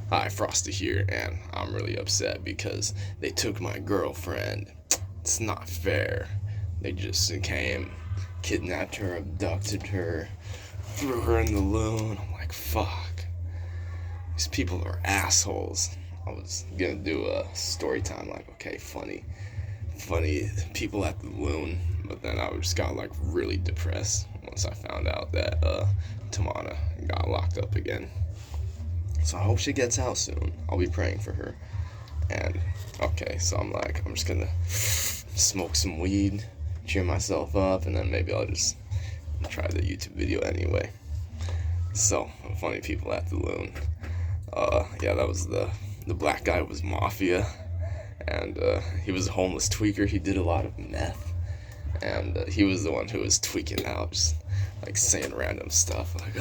Hi, Frosty here, and I'm really upset because they took my girlfriend. It's not fair. They just came, kidnapped her, abducted her, threw her in the loon. I'm like, fuck. These people are assholes. I was gonna do a story time, like, okay, funny people at the loon, but then I just got like really depressed once I found out that Tamana got locked up again. So I hope she gets out soon. I'll be praying for her. And okay, so I'm like, I'm just gonna smoke some weed, cheer myself up, and then maybe I'll just try the YouTube video anyway. So, funny people at the loon. Yeah, that was the black guy was mafia, and he was a homeless tweaker. He did a lot of meth, and he was the one who was tweaking out, just like saying random stuff like.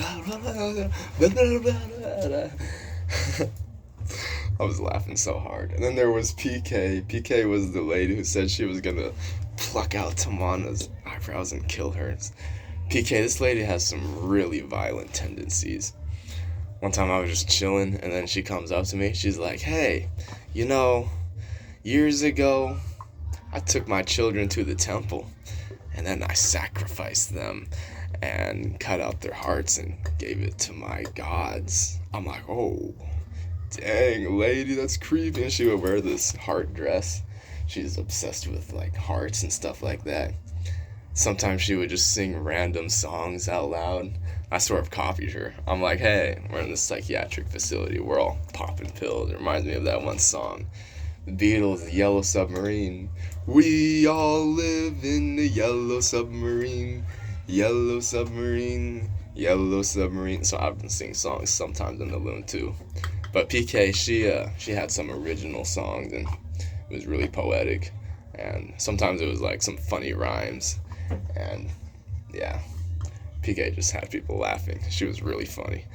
I was laughing so hard. And then there was PK. PK was the lady who said she was gonna pluck out Tamana's eyebrows and kill her. PK, this lady has some really violent tendencies. One time I was just chilling, and then she comes up to me. She's like, hey, years ago, I took my children to the temple, and then I sacrificed them and cut out their hearts and gave it to my gods. I'm like, oh, dang, lady, that's creepy. And she would wear this heart dress. She's obsessed with like hearts and stuff like that. Sometimes she would just sing random songs out loud. I sort of copied her. I'm like, hey, we're in this psychiatric facility. We're all popping pills. It reminds me of that one song. The Beatles, Yellow Submarine. We all live in the yellow submarine. Yellow submarine. Yellow submarine. So I've been singing songs sometimes in the loon too. But PK, she had some original songs, and it was really poetic. And sometimes it was like some funny rhymes. And yeah, PK just had people laughing. She was really funny.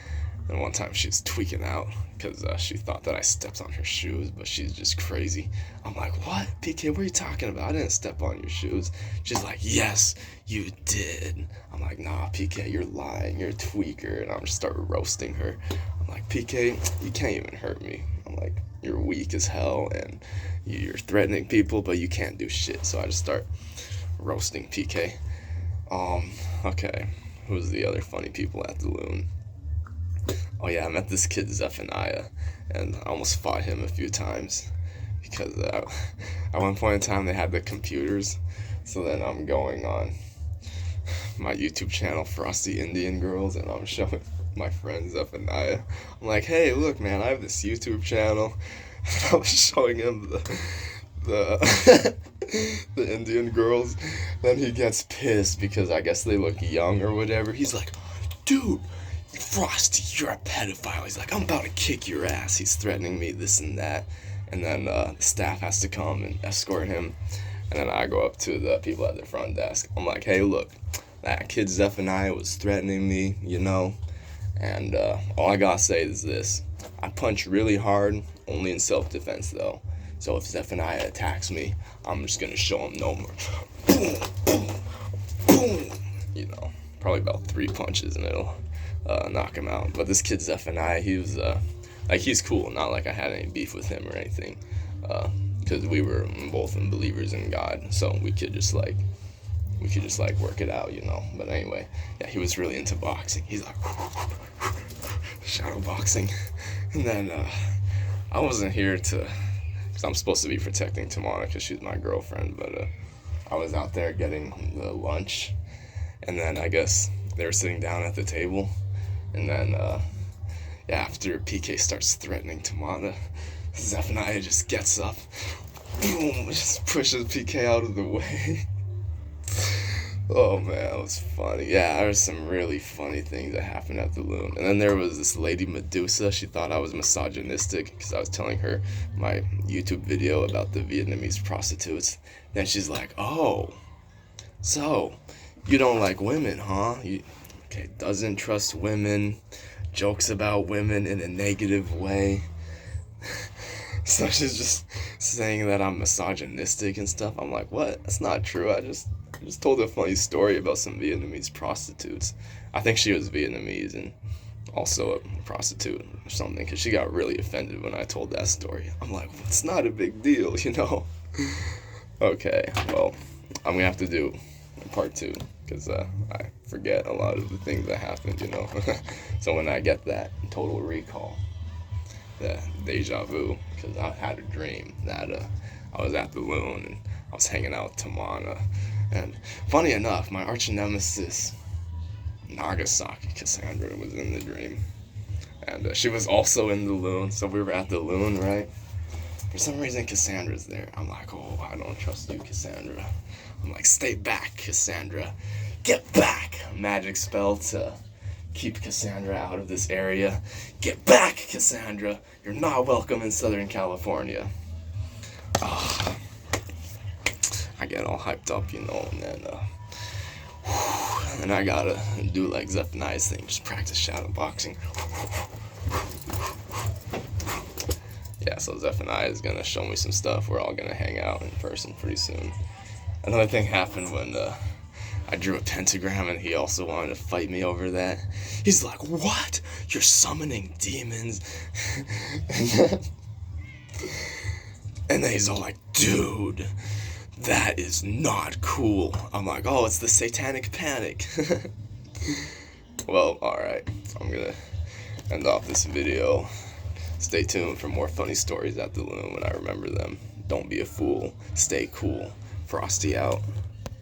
And one time she was tweaking out because she thought that I stepped on her shoes, but she's just crazy. I'm like, what? PK, what are you talking about? I didn't step on your shoes. She's like, yes, you did. I'm like, nah, PK, you're lying. You're a tweaker. And I'm just start roasting her. I'm like, PK, you can't even hurt me. I'm like, you're weak as hell, and you're threatening people, but you can't do shit. So I just start roasting PK. Okay. Who's the other funny people at the loon? Oh yeah, I met this kid Zephaniah, and I almost fought him a few times because at one point in time they had the computers. So then I'm going on my YouTube channel, Frosty Indian Girls, and I'm showing my friend Zephaniah. I'm like, hey, look, man, I have this YouTube channel. I was showing him the the Indian girls. Then he gets pissed because I guess they look young or whatever. He's like, dude, Frosty, you're a pedophile. He's like, I'm about to kick your ass. He's threatening me, this and that. And then the staff has to come and escort him. And then I go up to the people at the front desk. I'm like, hey, look, that kid Zephaniah was threatening me, and all I gotta say is this. I punch really hard, only in self-defense though. So if Zephaniah attacks me, I'm just gonna show him no more. Boom, boom, boom. Probably about 3 punches and it'll knock him out. But this kid Zephaniah, he was he's cool. Not like I had any beef with him or anything, because we were both believers in God, so we could just like work it out, But anyway, yeah, he was really into boxing. He's like shadow boxing, and then I wasn't here because I'm supposed to be protecting Tamana because she's my girlfriend, but I was out there getting the lunch, and then I guess they were sitting down at the table, and then after PK starts threatening Tamana, Zephaniah just gets up, boom, just pushes PK out of the way. Oh man, that was funny. Yeah, there was some really funny things that happened at the loon. And then there was this lady Medusa. She thought I was misogynistic because I was telling her my YouTube video about the Vietnamese prostitutes. Then she's like, oh, so you don't like women, huh? Okay, doesn't trust women, jokes about women in a negative way. So she's just saying that I'm misogynistic and stuff. I'm like, what? That's not true. I just told a funny story about some Vietnamese prostitutes. I think she was Vietnamese, and also a prostitute or something, because she got really offended when I told that story. I'm like, it's not a big deal, you know? Okay, well, I'm gonna have to do part two, because I forget a lot of the things that happened, you know? So when I get that total recall, the deja vu, because I had a dream that I was at the Loon, and I was hanging out with Tamana, and funny enough, my arch nemesis, Nagasaki Cassandra, was in the dream. And she was also in the Loon, so we were at the Loon, right? For some reason, Cassandra's there. I'm like, oh, I don't trust you, Cassandra. I'm like, stay back, Cassandra. Get back! Magic spell to keep Cassandra out of this area. Get back, Cassandra! You're not welcome in Southern California. Oh, I get all hyped up, you know, and then and I gotta do like Zephaniah's thing, just practice shadow boxing. Yeah, so Zephaniah is gonna show me some stuff. We're all gonna hang out in person pretty soon. Another thing happened when I drew a pentagram, and he also wanted to fight me over that. He's like, what? You're summoning demons? And then he's all like, dude, that is not cool. I'm like, oh, it's the satanic panic. Well, alright. I'm gonna end off this video. Stay tuned for more funny stories at the Loon when I remember them. Don't be a fool. Stay cool. Frosty out.